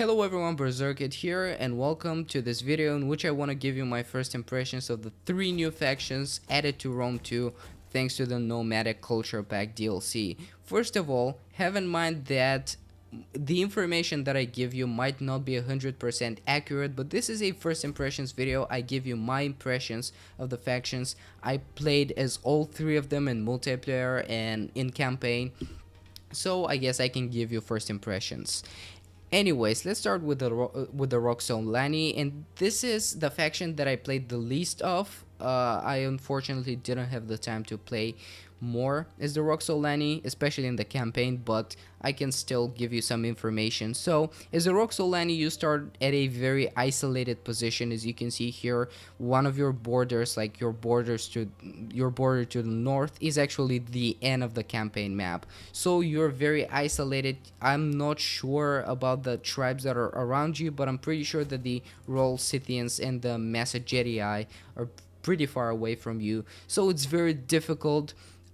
Hello everyone, Berserkhead here, and welcome to this video in which I want to give you my first impressions of the 3 new factions added to Rome 2 thanks to the Nomadic Culture Pack DLC. First of all, have in mind that the information that I give you might not be 100% accurate, but this is a first impressions video. I give you my impressions of the factions. I played as all 3 of them in multiplayer and in campaign, so I guess I can give you first impressions. Anyways, let's start with the Roxolani, and this is the faction that I played the least of. I unfortunately didn't have the time to play more as the Roxolani, especially in the campaign, but I can still give you some information. So as a Roxolani, you start at a very isolated position. As you can see here, one of your borders, like your border to the north, is actually the end of the campaign map, so you're very isolated. I'm not sure about the tribes that are around you, but I'm pretty sure that the Scythians and the Massagetae are pretty far away from you, so it's very difficult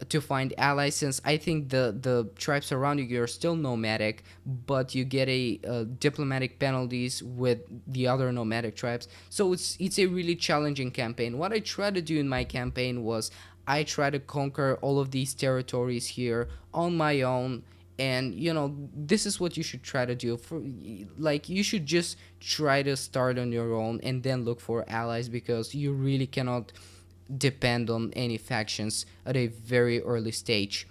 to find allies, since I think the tribes around you are still nomadic, but you get a diplomatic penalties with the other nomadic tribes. So it's a really challenging campaign. What I tried to do in my campaign was I try to conquer all of these territories here on my own, and this is what you should try to do. For like, you should just try to start on your own and then look for allies, because you really cannot depend on any factions at a very early stage.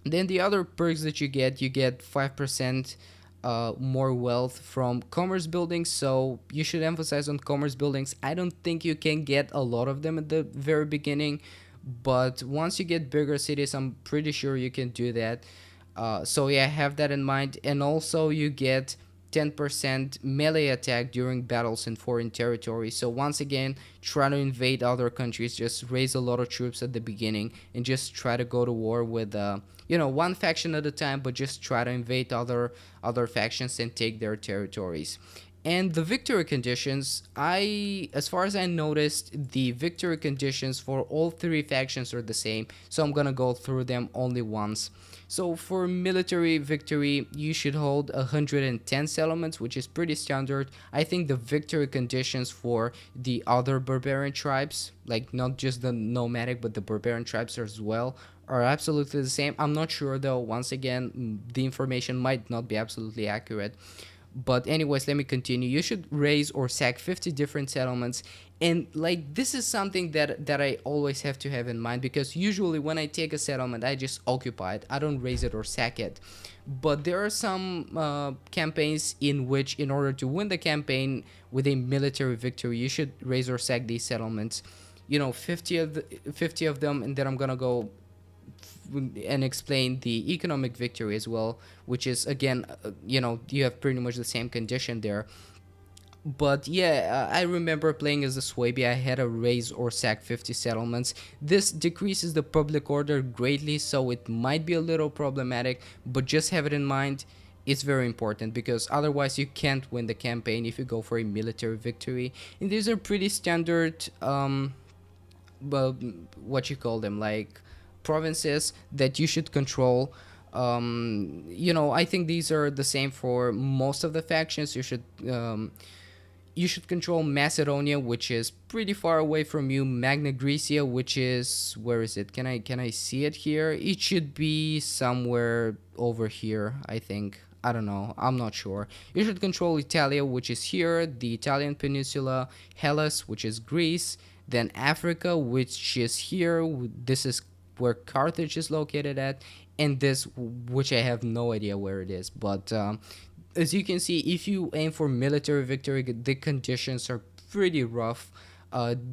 Then the other perks that you get 5% more wealth from commerce buildings, so you should emphasize on commerce buildings. I don't think you can get a lot of them at the very beginning, but once you get bigger cities, I'm pretty sure you can do that. So yeah, have that in mind. And also you get 10% melee attack during battles in foreign territory. So once again, try to invade other countries. Just raise a lot of troops at the beginning and just try to go to war with one faction at a time, but just try to invade other factions and take their territories. And the victory conditions, as far as I noticed, the victory conditions for all 3 factions are the same, so I'm gonna go through them only once. So for military victory, you should hold 110 settlements, which is pretty standard. I think the victory conditions for the other barbarian tribes, like not just the nomadic but the barbarian tribes as well, are absolutely the same. I'm not sure though. Once again, the information might not be absolutely accurate. But anyways, let me continue. You should raise or sack 50 different settlements, and like, this is something that I always have to have in mind, because usually when I take a settlement, I just occupy it. I don't raise it or sack it. But there are some campaigns in which, in order to win the campaign with a military victory, you should raise or sack these settlements. 50 of them, and then I'm gonna go and explain the economic victory as well, which is again, you have pretty much the same condition there. But yeah, I remember playing as a Swabi. I had to raise or sack 50 settlements. This decreases the public order greatly, so it might be a little problematic, but just have it in mind. It's very important, because otherwise you can't win the campaign if you go for a military victory. And these are pretty standard, well, what you call them, like provinces that you should control. I think these are the same for most of the factions. You should control Macedonia, which is pretty far away from you. Magna Graecia, which is, where is it? Can I see it here? It should be somewhere over here, I think. I don't know, I'm not sure. You should control Italia, which is here, the Italian peninsula, Hellas, which is Greece, then Africa, which is here. This is where Carthage is located at, and this, which I have no idea where it is. But as you can see, if you aim for military victory, the conditions are pretty rough.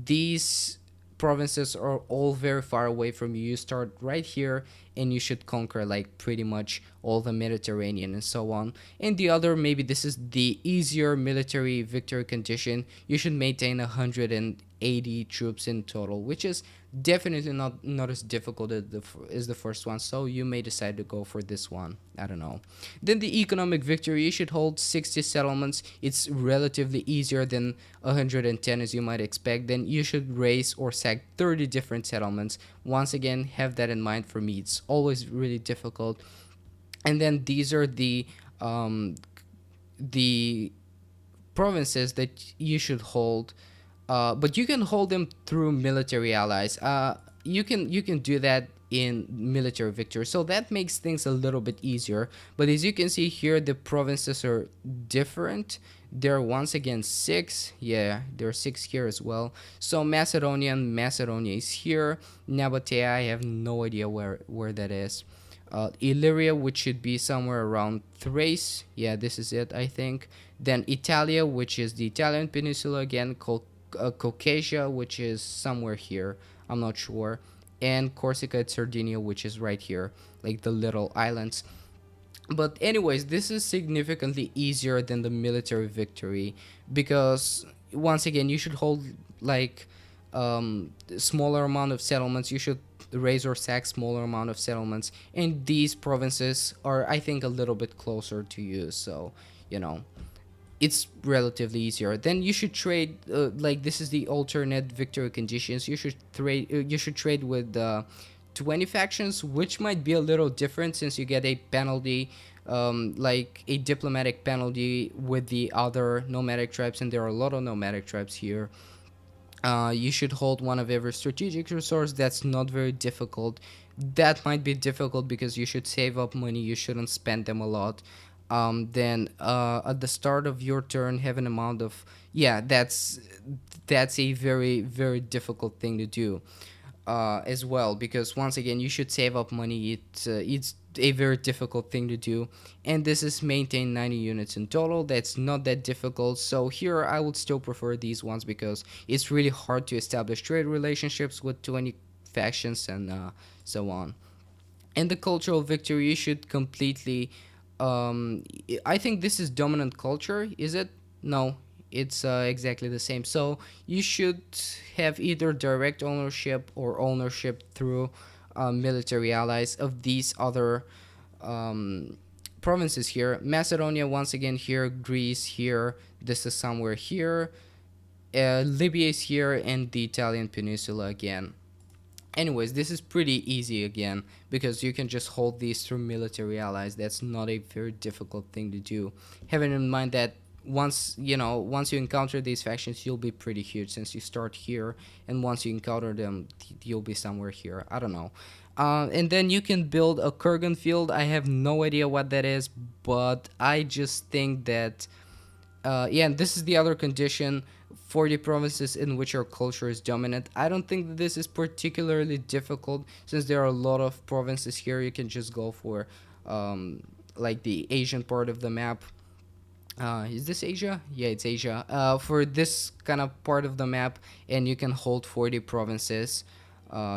These provinces are all very far away from you. You start right here, and you should conquer like pretty much all the Mediterranean and so on. And the other, maybe this is the easier military victory condition. You should maintain 180 troops in total, which is definitely not as difficult as the first one, so you may decide to go for this one. I don't know. Then the economic victory, you should hold 60 settlements. It's relatively easier than 110, as you might expect. Then you should raise or sack 30 different settlements. Once again, have that in mind. For me, it's always really difficult. And then these are the the provinces that you should hold, but you can hold them through military allies. You can do that in military victory, so that makes things a little bit easier. But as you can see here, the provinces are different. There are once again six. Yeah, there are six here as well. So Macedonia is here. Nabatea, I have no idea where that is. Illyria, which should be somewhere around Thrace. Yeah, this is it, I think. Then Italia, which is the Italian peninsula again. Caucasia, which is somewhere here. I'm not sure. And Corsica and Sardinia, which is right here, like the little islands. But anyways, this is significantly easier than the military victory, because once again you should hold like smaller amount of settlements. You should raise or sack smaller amount of settlements, and these provinces are, I think, a little bit closer to you, so you know it's relatively easier. Then you should trade, like this is the alternate victory conditions. You should trade with 20 factions, which might be a little different since you get a penalty, like a diplomatic penalty with the other nomadic tribes, and there are a lot of nomadic tribes here. You should hold one of every strategic resource. That's not very difficult. That might be difficult because you should save up money. You shouldn't spend them a lot. Then at the start of your turn, have an amount of, yeah, that's a very very difficult thing to do, as well, because once again you should save up money. It's a very difficult thing to do, and this is maintain 90 units in total. That's not that difficult, so here I would still prefer these ones because it's really hard to establish trade relationships with 20 factions and so on. And the cultural victory, you should completely, I think this is dominant culture, is it? No, it's exactly the same. So you should have either direct ownership or ownership through military allies of these other um, provinces here. Macedonia once again here, Greece here, this is somewhere here, Libya is here, and the Italian peninsula again. Anyways, this is pretty easy again because you can just hold these through military allies. That's not a very difficult thing to do, having in mind that once you encounter these factions, you'll be pretty huge since you start here, and once you encounter them, you'll be somewhere here. I don't know. And then you can build a Kurgan field. I have no idea what that is, but I just think that, yeah, and this is the other condition for the provinces in which your culture is dominant. I don't think that this is particularly difficult since there are a lot of provinces here. You can just go for like the Asian part of the map. Is this Asia? Yeah, it's Asia. For this kind of part of the map, and you can hold 40 provinces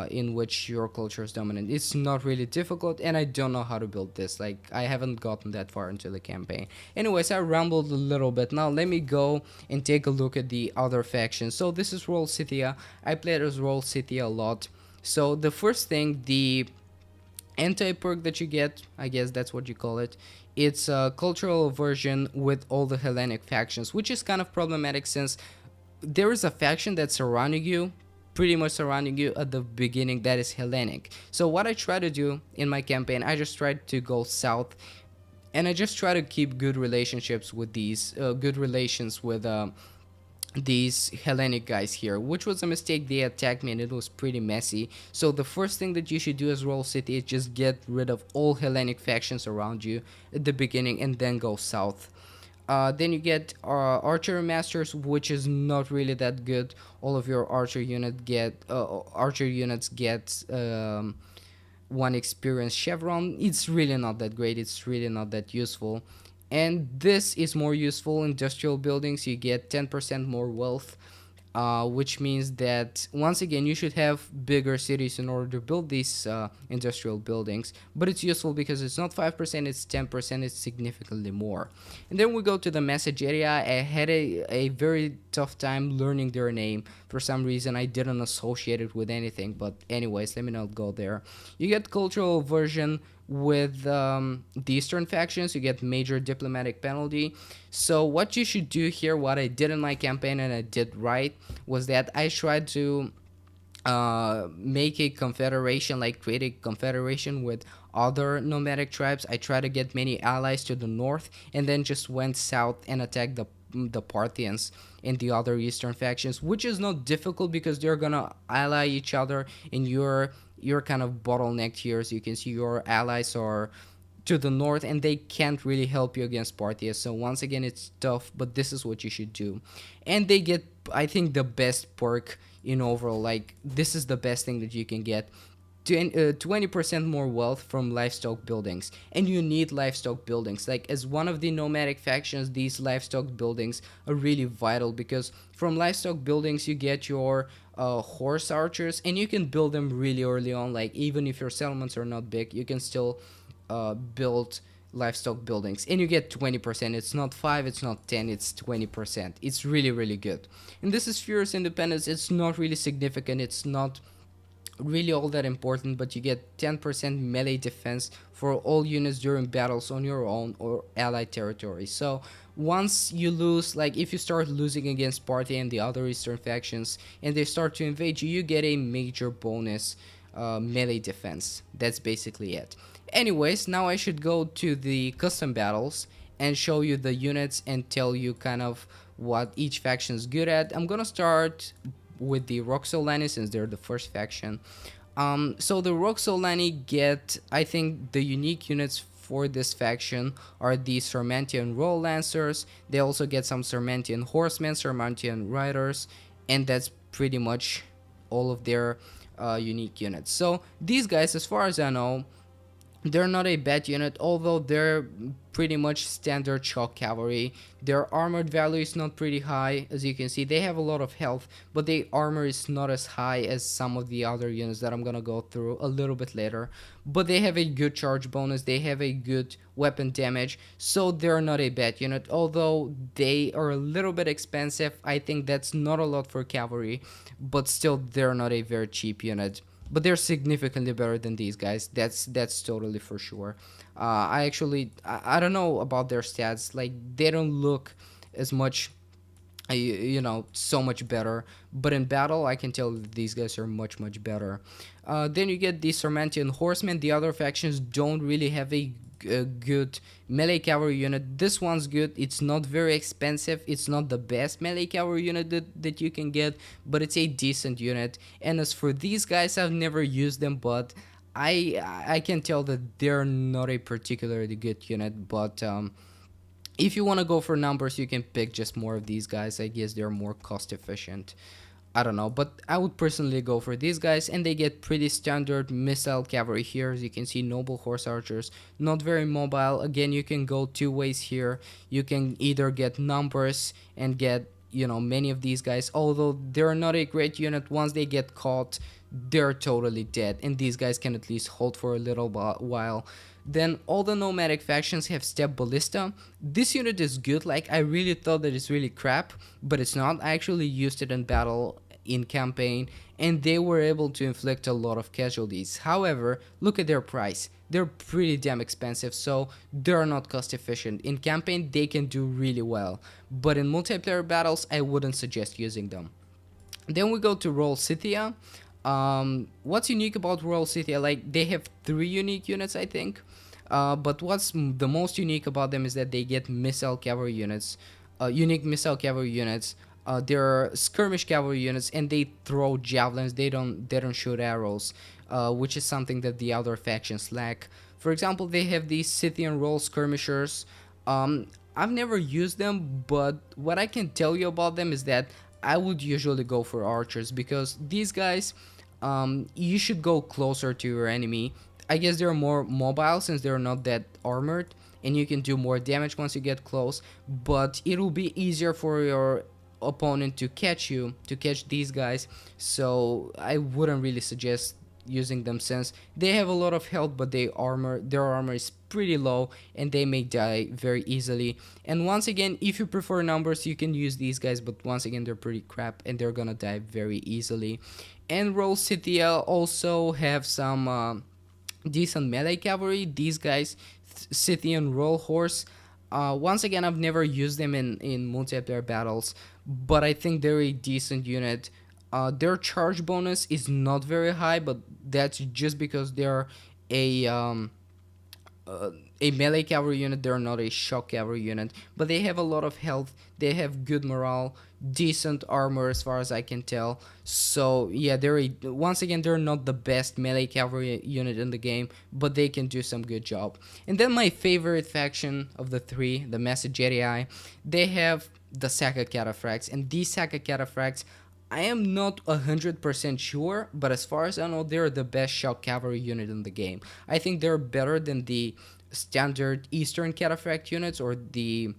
in which your culture is dominant. It's not really difficult, and I don't know how to build this. Like, I haven't gotten that far into the campaign. Anyways, I rambled a little bit. Now, let me go and take a look at the other factions. So, this is Royal Scythia. I played as Royal Scythia a lot. So, the first thing, the anti-perk that you get, I guess that's what you call it, it's a cultural aversion with all the Hellenic factions, which is kind of problematic since there is a faction that's surrounding you, pretty much surrounding you at the beginning, that is Hellenic. So what I try to do in my campaign, I just try to go south, and I just try to keep good relationships with these, good relations with these Hellenic guys here, which was a mistake. They attacked me and it was pretty messy. So the first thing that you should do as Royal City is just get rid of all Hellenic factions around you at the beginning and then go south. Then you get archer masters, which is not really that good. All of your archer units get one experience chevron. It's really not that great. It's really not that useful. And this is more useful. Industrial buildings, you get 10% more wealth, which means that once again you should have bigger cities in order to build these industrial buildings, but it's useful because it's not 5%, it's 10%, it's significantly more. And then we go to the Massagetae. I had a very tough time learning their name. For some reason I didn't associate it with anything, but anyways, let me not go there. You get cultural aversion with the Eastern factions. You get major diplomatic penalty. So what you should do here, what I did in my campaign and I did right, was that I tried to make a confederation, like create a confederation with other nomadic tribes. I try to get many allies to the north, and then just went south and attacked the Parthians and the other eastern factions, which is not difficult because they're gonna ally each other, and you're kind of bottlenecked here. As you can see, your allies are to the north and they can't really help you against Parthia. So once again, it's tough, but this is what you should do. And they get, I think, the best perk in overall. Like, this is the best thing that you can get. 20% more wealth from livestock buildings, and you need livestock buildings. Like, as one of the nomadic factions, these livestock buildings are really vital, because from livestock buildings you get your horse archers, and you can build them really early on. Like, even if your settlements are not big, you can still build livestock buildings, and you get 20%. It's not 5, it's not 10, it's 20%. It's really, really good. And this is fierce independence. It's not really significant, it's not really all that important, but you get 10% melee defense for all units during battles on your own or allied territory. So once you lose, like if you start losing against Party and the other eastern factions and they start to invade you, you get a major bonus melee defense. That's basically it. Anyways, now I should go to the custom battles and show you the units and tell you kind of what each faction is good at. I'm gonna start with the Roxolani, since they're the first faction. So the Roxolani get, I think, the unique units for this faction are the Sarmatian Royal Lancers. They also get some Sarmatian Horsemen, Sarmatian Riders, and that's pretty much all of their unique units. So these guys, as far as I know, they're not a bad unit, although they're pretty much standard shock cavalry. Their armored value is not pretty high. As you can see, they have a lot of health, but their armor is not as high as some of the other units that I'm gonna go through a little bit later. But they have a good charge bonus, they have a good weapon damage, so they're not a bad unit. Although they are a little bit expensive, I think that's not a lot for cavalry, but still they're not a very cheap unit. But they're significantly better than these guys. That's totally for sure. I don't know about their stats. Like, they don't look as much, you know, so much better. But in battle, I can tell that these guys are much better. Then you get the Sarmatian Horsemen. The other factions don't really have a good melee cavalry unit. This one's good. It's not very expensive. It's not the best melee cavalry unit that you can get, but it's a decent unit. And as for these guys, I've never used them, but I can tell that they're not a particularly good unit. But if you want to go for numbers, you can pick just more of these guys. I guess they're more cost efficient. I don't know, but I would personally go for these guys, and they get pretty standard missile cavalry here. As you can see, noble horse archers, not very mobile. Again, you can go two ways here. You can either get numbers and get, you know, many of these guys, although they're not a great unit. Once they get caught, they're totally dead, and these guys can at least hold for a little while. Then all the nomadic factions have step ballista. This unit is good. Like, I really thought that it's really crap, but it's not. I actually used it in battle in campaign, and they were able to inflict a lot of casualties. However, look at their price. They're pretty damn expensive, so they're not cost efficient. In campaign, they can do really well, but in multiplayer battles, I wouldn't suggest using them. Then we go to Royal Scythia. What's unique about Royal Scythia? Like, they have 3 unique units, I think. But what's the most unique about them is that they get missile cavalry units, unique missile cavalry units. They're skirmish cavalry units, and they throw javelins. They don't shoot arrows, which is something that the other factions lack. For example, they have these Scythian Royal skirmishers. I've never used them, but what I can tell you about them is that I would usually go for archers, because these guys, you should go closer to your enemy. I guess they're more mobile since they're not that armored, and you can do more damage once you get close, but it'll be easier for your opponent to catch these guys. So I wouldn't really suggest using them, since they have a lot of health, but their armor is pretty low, and they may die very easily. And once again, if you prefer numbers, you can use these guys, but once again, they're pretty crap, and they're gonna die very easily. And Royal Scythia also have some decent melee cavalry. These guys, Scythian Royal Horse, once again, I've never used them in multiplayer battles, but I think they're a decent unit. Their charge bonus is not very high, but that's just because they're a um, a melee cavalry unit. They're not a shock cavalry unit, but they have a lot of health. They have good morale, decent armor as far as I can tell. So yeah, once again, they're not the best melee cavalry unit in the game, but they can do some good job. And then my favorite faction of the three, the Massagetae, they have the Saga Cataphracts, and these Saga Cataphracts, I am not 100% sure, but as far as I know, they're the best shock cavalry unit in the game. I think they're better than the standard Eastern Cataphract units or the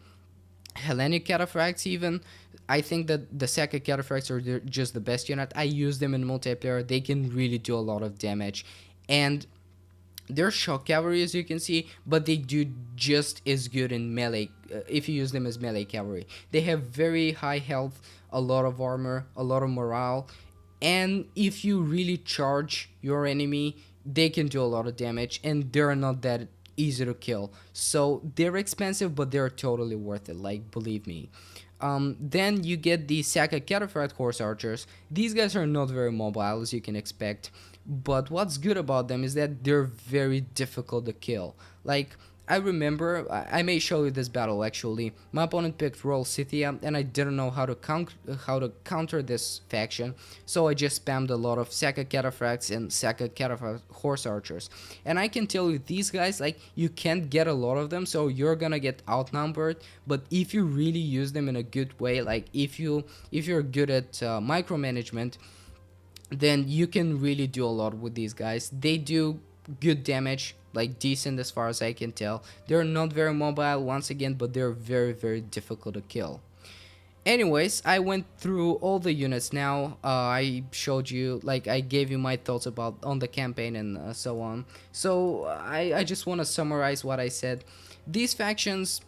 Hellenic Cataphracts even. I think that the Saga Cataphracts are just the best unit. I use them in multiplayer. They can really do a lot of damage. And they're shock cavalry, as you can see, but they do just as good in melee if you use them as melee cavalry. They have very high health, a lot of armor, a lot of morale, and if you really charge your enemy, they can do a lot of damage, and they're not that easy to kill. So they're expensive, but they're totally worth it, like, believe me. Then you get the Saga Cataphract Horse Archers. These guys are not very mobile, as you can expect, but what's good about them is that they're very difficult to kill. Like, I remember, I may show you this battle actually. My opponent picked Scythia, and I didn't know how to counter this faction, so I just spammed a lot of Saga Cataphracts and Saga Cataphract Horse Archers. And I can tell you, these guys, like, you can't get a lot of them, so you're gonna get outnumbered. But if you really use them in a good way, like if you're good at micromanagement, then you can really do a lot with these guys. They do good damage, like decent as far as I can tell. They're not very mobile once again, but they're very, very difficult to kill. Anyways, I went through all the units now. I showed you, like, I gave you my thoughts about on the campaign and so on. So I just want to summarize what I said. These factions,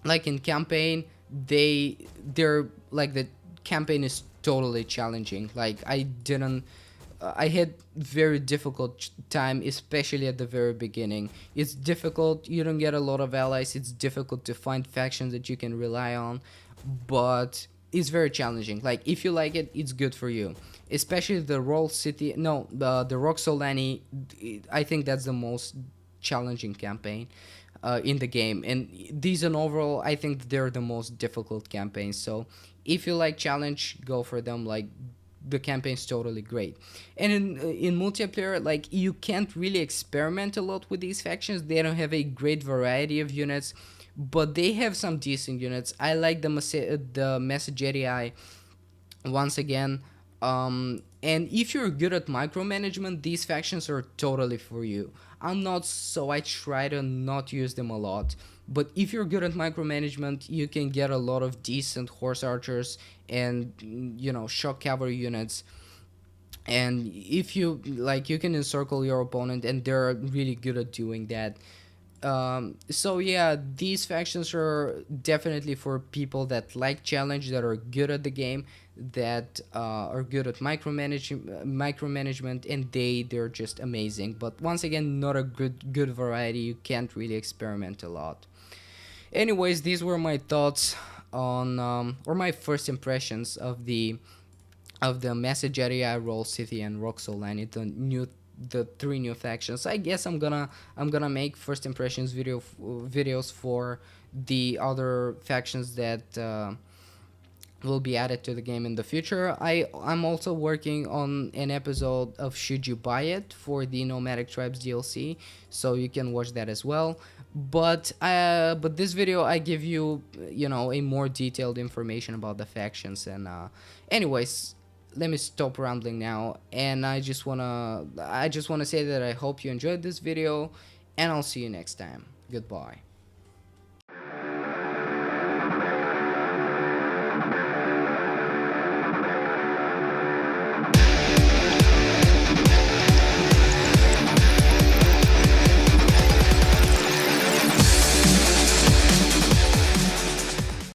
like in campaign, they're like, the campaign is totally challenging. Like, I had very difficult time, especially at the very beginning. It's difficult, you don't get a lot of allies, it's difficult to find factions that you can rely on, but it's very challenging. Like, if you like it, it's good for you. Especially the the Roxolani, I think that's the most challenging campaign in the game, and these in overall, I think they're the most difficult campaigns. So if you like challenge, go for them. Like, the campaign's totally great. And in multiplayer, like, you can't really experiment a lot with these factions. They don't have a great variety of units, but they have some decent units. I like the Massagetae once again. And if you're good at micromanagement, these factions are totally for you. I'm not, so I try to not use them a lot. But if you're good at micromanagement, you can get a lot of decent horse archers and, you know, shock cavalry units. And if you like, you can encircle your opponent, and they're really good at doing that. So yeah, these factions are definitely for people that like challenge, that are good at the game, that are good at micromanagement, and they're just amazing. But once again, not a good variety. You can't really experiment a lot. Anyways, these were my thoughts on or my first impressions of the Massagetae, Scythia, and Roxolani, the three new factions. I guess I'm gonna make first impressions videos for the other factions that will be added to the game in the future. I'm also working on an episode of Should You Buy It for the Nomadic Tribes DLC, so you can watch that as well. But this video, I give you, you know, a more detailed information about the factions. And anyways, let me stop rambling now, and I just wanna say that I hope you enjoyed this video, and I'll see you next time. Goodbye.